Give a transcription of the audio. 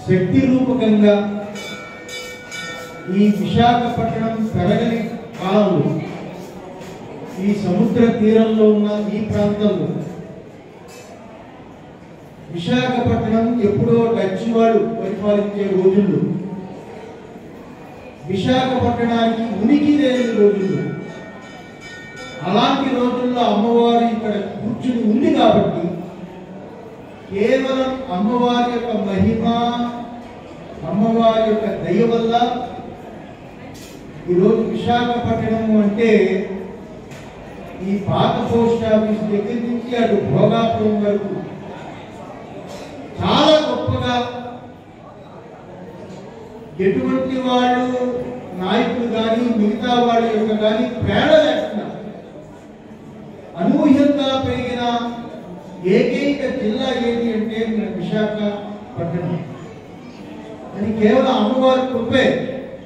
శక్తి రూపకంగా ఈ విశాఖపట్నం పెరగని కాలంలో ఈ సముద్ర తీరంలో ఉన్న ఈ ప్రాంతంలో విశాఖపట్నం ఎప్పుడో డచ్ వాడు పరిపాలించే రోజుల్లో విశాఖపట్నానికి ఉనికి లేని రోజుల్లో అలాంటి రోజుల్లో అమ్మవారు ఇక్కడ కూర్చుని ఉంది కాబట్టి కేవలం అమ్మవారి యొక్క మహిమ అమ్మవారి యొక్క దయ వల్ల ఈరోజు విశాఖపట్నం అంటే ఈ పాత పోస్ట్ ఆఫీస్ దగ్గర నుంచి అటు భోగాపురం వరకు చాలా గొప్పగా ఎటువంటి వాళ్ళు నాయకులు కానీ మిగతా వాళ్ళ యొక్క కానీ ప్రేరణ లేకుండా అనూహ్యంగా పెరిగిన ఏకైక జిల్లా ఏది అంటే విశాఖపట్నం. అది కేవలం అమ్మవారి కృపే.